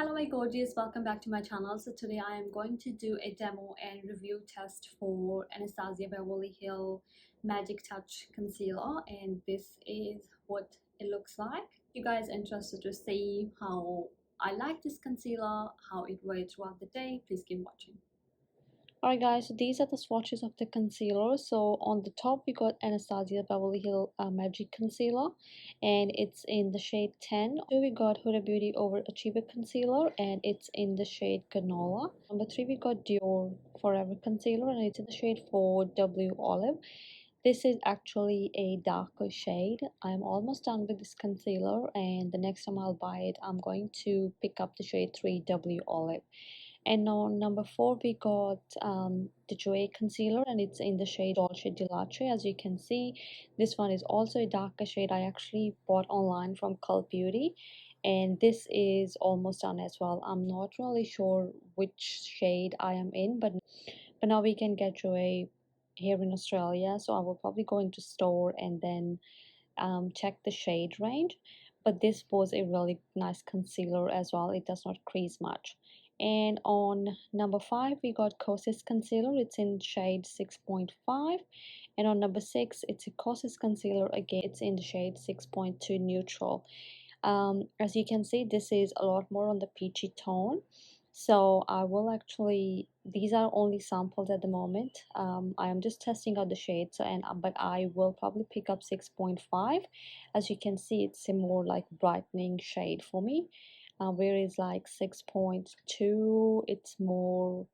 Hello my gorgeous, welcome back to my channel. So today I am going to do a demo and review test for Anastasia Beverly Hills Magic Touch Concealer, and this is what it looks like. If you guys are interested to see how I like this concealer, how it wears throughout the day, please keep watching. Alright guys, so these are the swatches of the concealer. So on the top we got Anastasia Beverly Hills Magic Concealer, and it's in the shade 10. We got Huda Beauty Overachiever Concealer, and it's in the shade Canola. Number 3 we got Dior Forever Concealer, and it's in the shade 4 W Olive. This is actually a darker shade. I'm almost done with this concealer, and the next time I'll buy it I'm going to pick up the shade 3 W Olive. And on number 4 we got the Joy concealer, and it's in the shade Dolce de Latte. As you can see, this one is also a darker shade. I actually bought online from Cult Beauty, and this is almost done as well. I'm not really sure which shade I am in, but now we can get Joy here in Australia, so I will probably go into store and then check the shade range. But this was a really nice concealer as well. It does not crease much. And on number 5 we got Kosas concealer. It's in shade 6.5, and on number 6 it's a Kosas concealer again. It's in the shade 6.2 neutral. As you can see, this is a lot more on the peachy tone, so I will actually, these are only samples at the moment. I am just testing out the shades, but I will probably pick up 6.5. As you can see, it's a more like brightening shade for me, whereas like 6.2, it's more,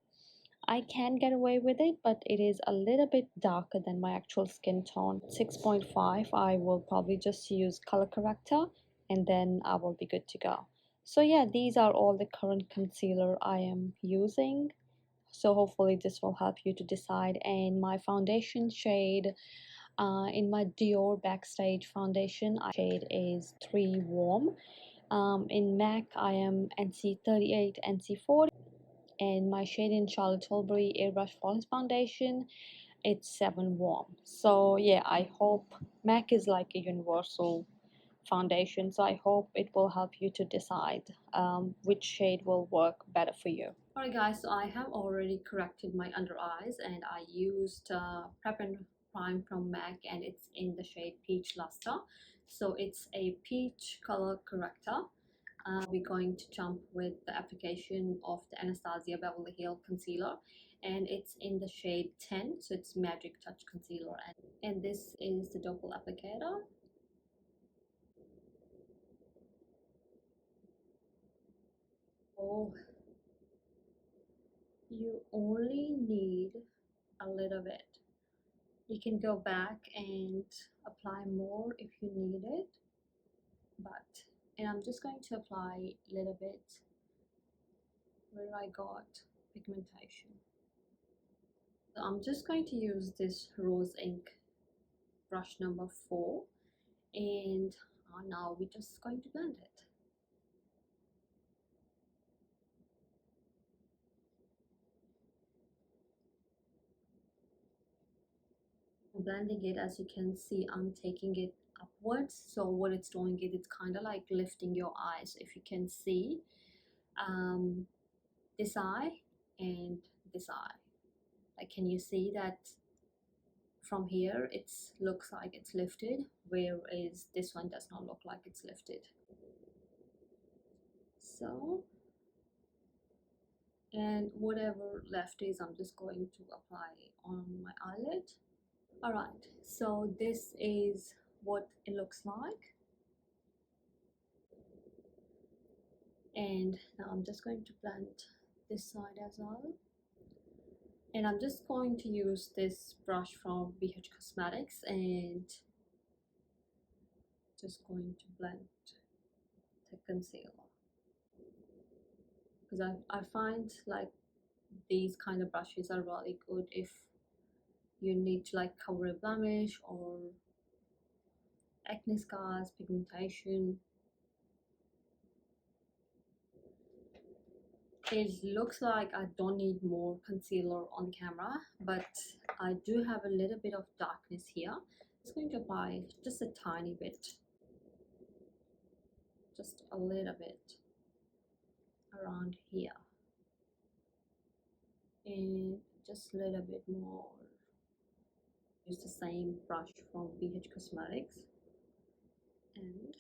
I can get away with it, but it is a little bit darker than my actual skin tone. 6.5, I will probably just use color corrector, and then I will be good to go. So yeah, these are all the current concealer I am using. So hopefully this will help you to decide. And my foundation shade, in my Dior Backstage foundation, shade is 3 Warm. In MAC, I am NC38, NC40. And my shade in Charlotte Tilbury Airbrush Flawless Foundation, it's 7 Warm. So yeah, I hope MAC is like a universal foundation, so I hope it will help you to decide which shade will work better for you. Alright guys, so I have already corrected my under eyes, and I used Prep and Prime from MAC, and it's in the shade Peach Luster. So it's a peach color corrector. We're going to jump with the application of the Anastasia Beverly Hills concealer, and it's in the shade 10, so it's Magic Touch Concealer, and this is the double applicator. Oh, you only need a little bit. You can go back and apply more if you need it, and I'm just going to apply a little bit where I got pigmentation. So I'm just going to use this rose ink brush number 4, and now we're just going to blend it. Blending it, as you can see, I'm taking it upwards, so what it's doing is it's kind of like lifting your eyes. If you can see this eye and this eye, like, can you see that from here it looks like it's lifted, whereas this one does not look like it's lifted. So, and whatever left is, I'm just going to apply on my eyelid. Alright, so this is what it looks like, and now I'm just going to blend this side as well, and I'm just going to use this brush from BH Cosmetics and just going to blend the concealer, because I find like these kind of brushes are really good if you need to like cover a blemish or acne scars, pigmentation. It looks like I don't need more concealer on camera, but I do have a little bit of darkness here. I'm just going to apply just a tiny bit, just a little bit. All around here, and just a little bit more. Use the same brush from BH Cosmetics, and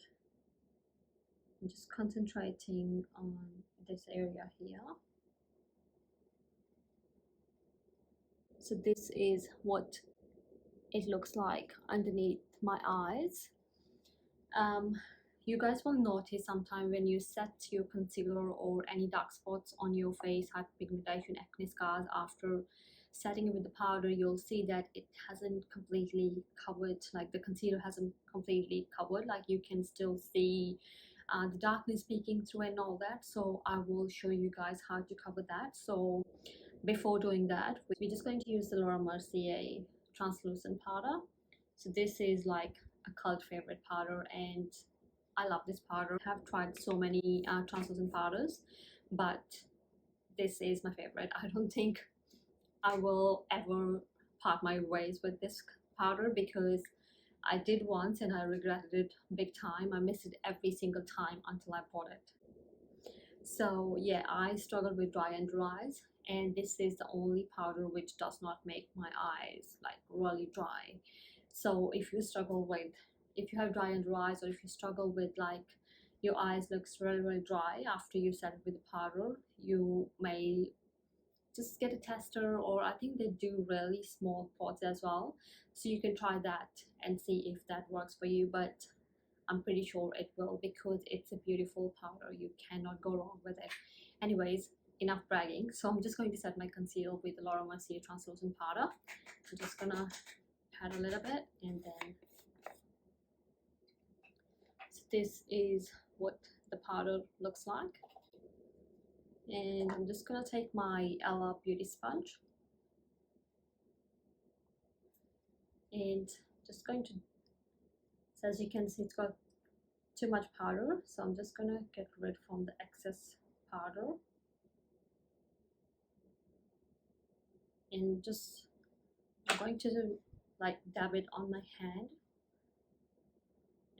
I'm just concentrating on this area here. So this is what it looks like underneath my eyes. You guys will notice sometime when you set your concealer or any dark spots on your face, hyperpigmentation, acne scars, after setting it with the powder, you'll see that it hasn't completely covered, like the concealer hasn't completely covered, like you can still see the darkness peeking through and all that. So I will show you guys how to cover that. So before doing that, we're just going to use the Mercier translucent powder. So this is like a cult favorite powder, and I love this powder. I have tried so many translucent powders, but this is my favorite. I don't think I will ever part my ways with this powder, because I did once and I regretted it big time. I missed it every single time until I bought it. So yeah, I struggled with dry under eyes, and this is the only powder which does not make my eyes like really dry. So if you have dry under eyes, or if you struggle with like your eyes looks really dry after you set it with the powder, you may just get a tester, or I think they do really small pots as well, so you can try that and see if that works for you. But I'm pretty sure it will, because it's a beautiful powder. You cannot go wrong with it. Anyways, enough bragging. So I'm just going to set my concealer with the Mercier translucent powder. I'm just gonna pat a little bit, and then so this is what the powder looks like. And I'm just gonna take my Ella beauty sponge and just going to, so as you can see, it's got too much powder, so I'm just gonna get rid from the excess powder, and just I'm going to like dab it on my hand,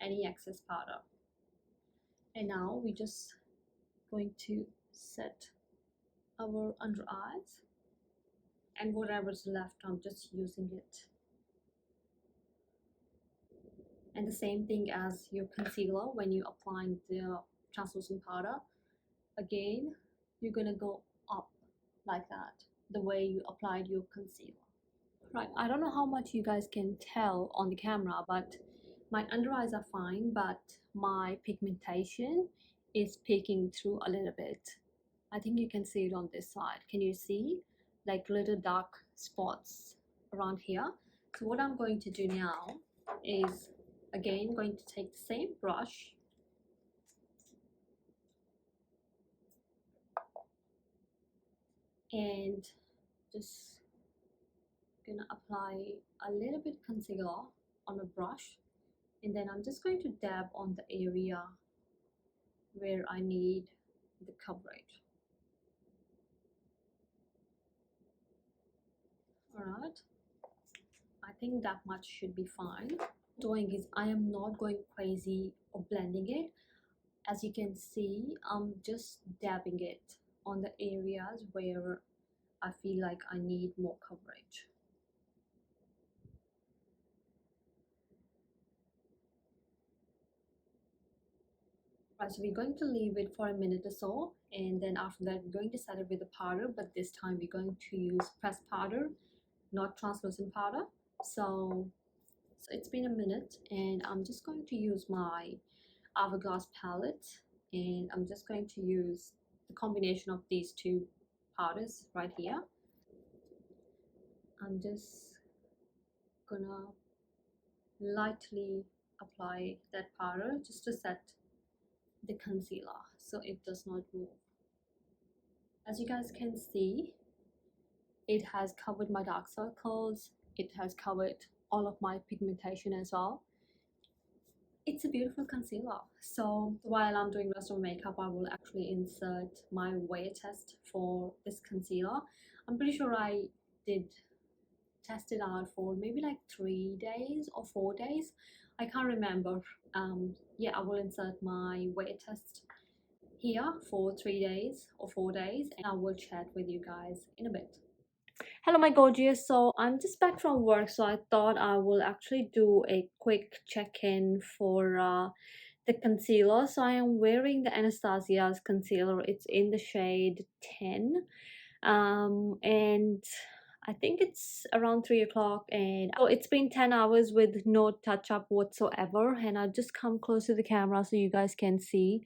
any excess powder. And now we're just going to set our under eyes, and whatever's left I'm just using it. And the same thing as your concealer, when you're applying the translucent powder, again you're gonna go up like that, the way you applied your concealer. Right, I don't know how much you guys can tell on the camera, but my under eyes are fine, but my pigmentation is peeking through a little bit. I think you can see it on this side. Can you see like little dark spots around here? So what I'm going to do now is, again, going to take the same brush and just gonna apply a little bit concealer on a brush, and then I'm just going to dab on the area where I need the coverage. Alright, I think that much should be fine. Doing is, I am not going crazy or blending it. As you can see, I'm just dabbing it on the areas where I feel like I need more coverage. Right, so we're going to leave it for a minute or so, and then after that we're going to set it with the powder, but this time we're going to use pressed powder, not translucent powder. So it's been a minute, and I'm just going to use my Hourglass palette, and I'm just going to use the combination of these two powders right here. I'm just gonna lightly apply that powder just to set the concealer so it does not move. As you guys can see, it has covered my dark circles, it has covered all of my pigmentation as well. It's a beautiful concealer. So while I'm doing rest of makeup, I will actually insert my wear test for this concealer. I'm pretty sure I did test it out for maybe like 3 days or 4 days. I can't remember. Yeah, I will insert my wear test here for 3 days or 4 days, and I will chat with you guys in a bit. Hello my gorgeous, so I'm just back from work, so I thought I will actually do a quick check-in for the concealer. So I am wearing the Anastasia's concealer. It's in the shade 10, and I think it's around 3 o'clock, and so it's been 10 hours with no touch up whatsoever. And I'll just come close to the camera so you guys can see.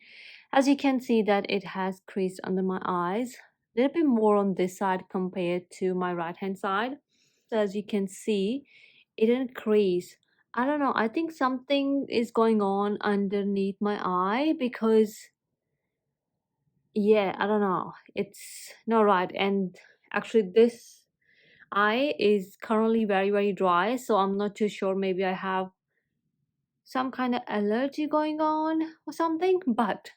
As you can see that it has creased under my eyes, a little bit more on this side compared to my right hand side. So as you can see, it didn't crease. I don't know, I think something is going on underneath my eye, because yeah, I don't know, it's not right. And actually this eye is currently very dry, so I'm not too sure, maybe I have some kind of allergy going on or something. But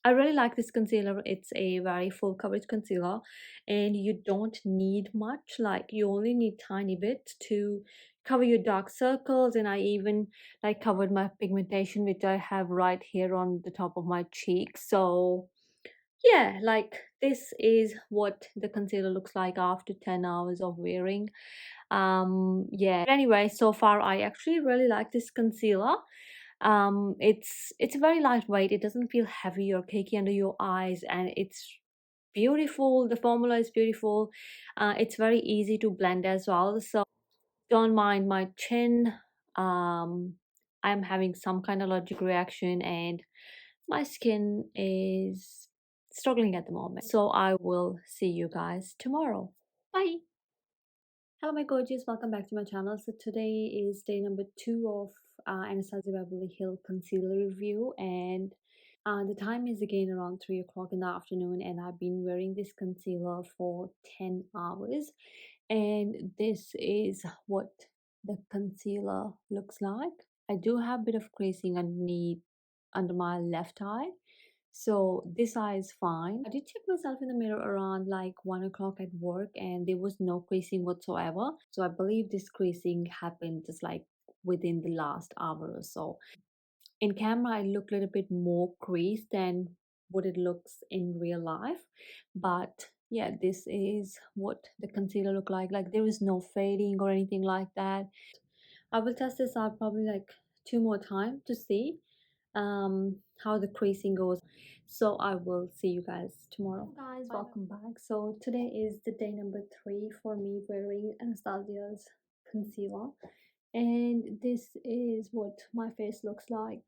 I really like this concealer. It's a very full coverage concealer, and you don't need much. Like, you only need tiny bit to cover your dark circles. And I even like covered my pigmentation, which I have right here on the top of my cheek. So yeah, like, this is what the concealer looks like after 10 hours of wearing. Yeah, but anyway, so far I actually really like this concealer. It's very lightweight. It doesn't feel heavy or cakey under your eyes, and it's beautiful. The formula is beautiful. It's very easy to blend as well, so don't mind my chin. I'm having some kind of allergic reaction, and my skin is struggling at the moment. So I will see you guys tomorrow. Bye. Hello my gorgeous, welcome back to my channel. So today is day number 2 of Anastasia Beverly Hills concealer review, and the time is again around 3 o'clock in the afternoon, and I've been wearing this concealer for 10 hours, and this is what the concealer looks like. I do have a bit of creasing underneath under my left eye, so this eye is fine. I did check myself in the mirror around like 1 o'clock at work, and there was no creasing whatsoever. So I believe this creasing happened just like within the last hour or so. In camera, I look a little bit more creased than what it looks in real life. But yeah, this is what the concealer look like. Like, there is no fading or anything like that. I will test this out probably like 2 more times to see how the creasing goes. So I will see you guys tomorrow. Guys, welcome back. So today is the day number 3 for me wearing Anastasia's concealer, and this is what my face looks like.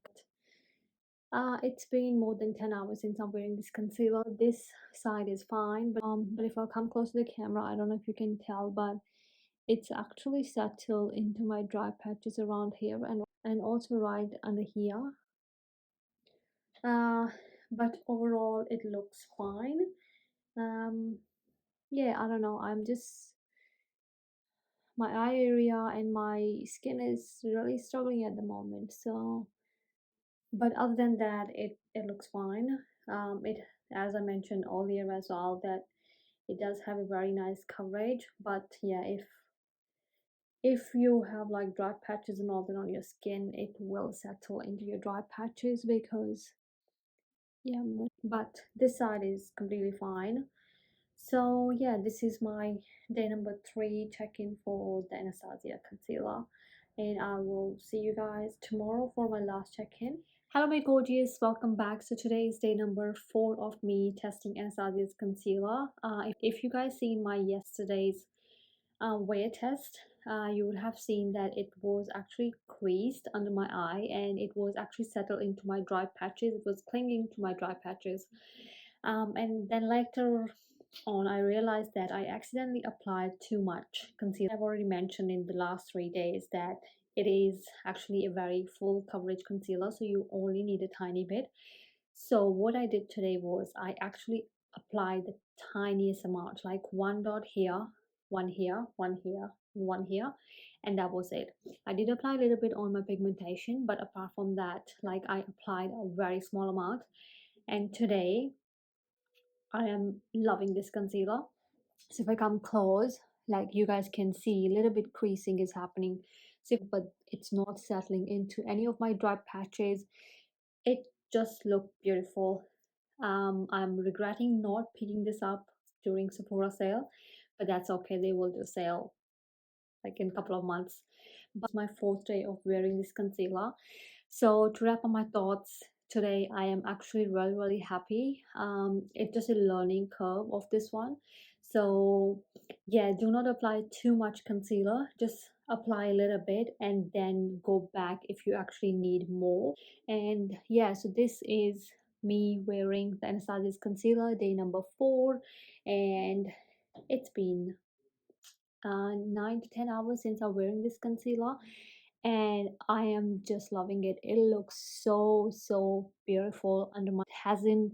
It's been more than 10 hours since I'm wearing this concealer. This side is fine, but if I come close to the camera, I don't know if you can tell, but it's actually settled into my dry patches around here, and also right under here. uh but overall it looks fine. Yeah, I don't know, I'm just, my eye area and my skin is really struggling at the moment. So but other than that, it looks fine. It, as I mentioned earlier as well, that it does have a very nice coverage. But yeah, if you have like dry patches and all that on your skin, it will settle into your dry patches, because yeah. But this side is completely fine. So yeah, this is my day number 3 check-in for the Anastasia concealer, and I will see you guys tomorrow for my last check-in. Hello my gorgeous, welcome back. So today is day number 4 of me testing Anastasia's concealer. If you guys seen my yesterday's wear test, you would have seen that it was actually creased under my eye, and it was actually settled into my dry patches. It was clinging to my dry patches. And then later on, I realized that I accidentally applied too much concealer. I've already mentioned in the last 3 days that it is actually a very full coverage concealer, so you only need a tiny bit. So what I did today was I actually applied the tiniest amount, like one dot here, one here, one here, one here, and that was it. I did apply a little bit on my pigmentation, but apart from that, like, I applied a very small amount. And today I am loving this concealer. So if I come close, like, you guys can see a little bit creasing is happening. So, but it's not settling into any of my dry patches. It just looked beautiful. I'm regretting not picking this up during Sephora sale, but that's okay. They will do sale like in a couple of months. But my fourth day of wearing this concealer. So to wrap up my thoughts today, I am actually really happy. It's just a learning curve of this one. So yeah, do not apply too much concealer. Just apply a little bit and then go back if you actually need more. And yeah, so this is me wearing the Anastasia's concealer day number 4, and it's been 9 to 10 hours since I'm wearing this concealer, and I am just loving it. It looks so beautiful under my, it hasn't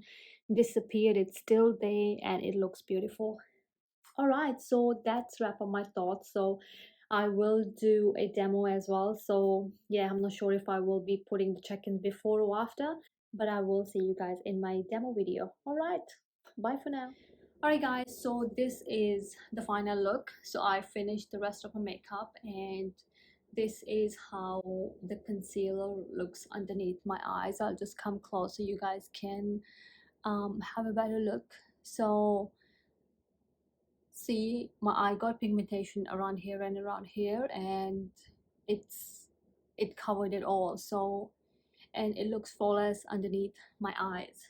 disappeared, it's still there and it looks beautiful. All right, so that's wrap up my thoughts. So I will do a demo as well. So yeah, I'm not sure if I will be putting the check-in before or after, but I will see you guys in my demo video. All right, bye for now. Alright guys, so this is the final look. So I finished the rest of my makeup, and this is how the concealer looks underneath my eyes. I'll just come close so you guys can have a better look. So see, my eye got pigmentation around here and around here, and it covered it all. So, and it looks flawless underneath my eyes.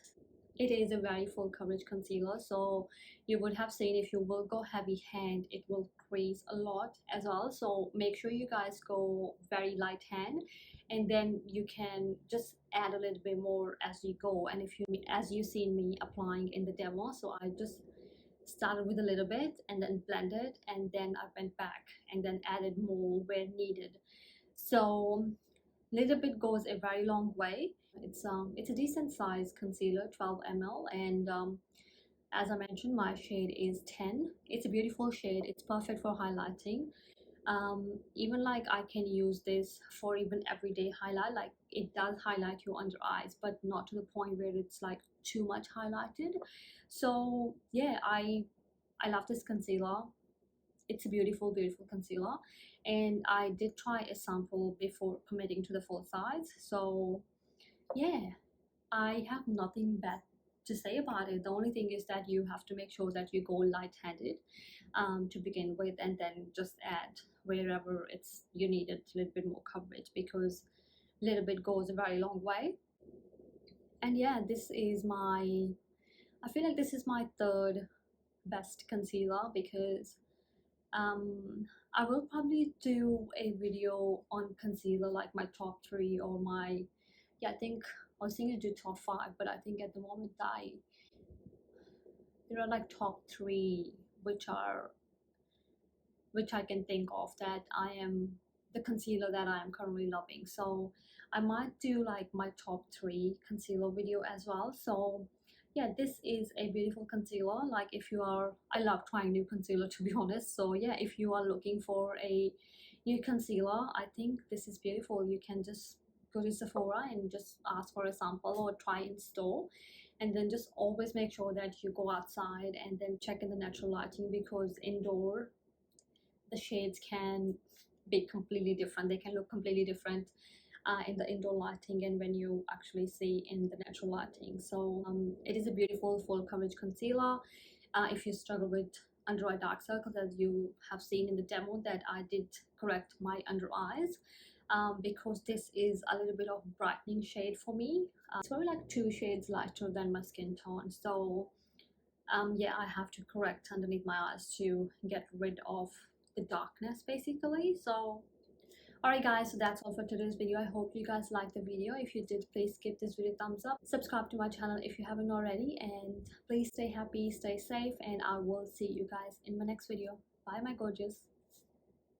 It is a very full coverage concealer, so you would have seen if you will go heavy hand, it will crease a lot as well. So make sure you guys go very light hand, and then you can just add a little bit more as you go. And if you, as you seen me applying in the demo, so I just started with a little bit and then blended, and then I went back and then added more where needed. So little bit goes a very long way. It's a decent size concealer, 12 ml, and as I mentioned, my shade is 10. It's a beautiful shade. It's perfect for highlighting. Even like I can use this for even everyday highlight. Like it does highlight your under eyes, but not to the point where it's like too much highlighted. So yeah, I love this concealer. It's a beautiful concealer, and I did try a sample before committing to the full size. So yeah, I have nothing bad to say about it. The only thing is that you have to make sure that you go light-handed to begin with, and then just add wherever it's you need a little bit more coverage, because a little bit goes a very long way. And yeah, this is my, I feel like this is my third best concealer, because I will probably do a video on concealer, like my top 3 or my, yeah, I think I was thinking to do top 5, but I think at the moment there are like top 3 which I can think of that I am the concealer that I am currently loving. So I might do like my top 3 concealer video as well. So yeah, this is a beautiful concealer. Like if you are, I love trying new concealer to be honest. So yeah, if you are looking for a new concealer, I think this is beautiful. You can just go to Sephora and just ask for a sample or try in store, and then just always make sure that you go outside and then check in the natural lighting, because indoor the shades can be completely different. They can look completely different in the indoor lighting and when you actually see in the natural lighting. So it is a beautiful full coverage concealer. If you struggle with under eye dark circles, as you have seen in the demo that I did correct my under eyes, because this is a little bit of brightening shade for me. It's probably like 2 shades lighter than my skin tone. So yeah, I have to correct underneath my eyes to get rid of the darkness basically. So alright guys, so that's all for today's video. I hope you guys liked the video. If you did, please give this video a thumbs up, subscribe to my channel if you haven't already, and please stay happy, stay safe, and I will see you guys in my next video. Bye my gorgeous.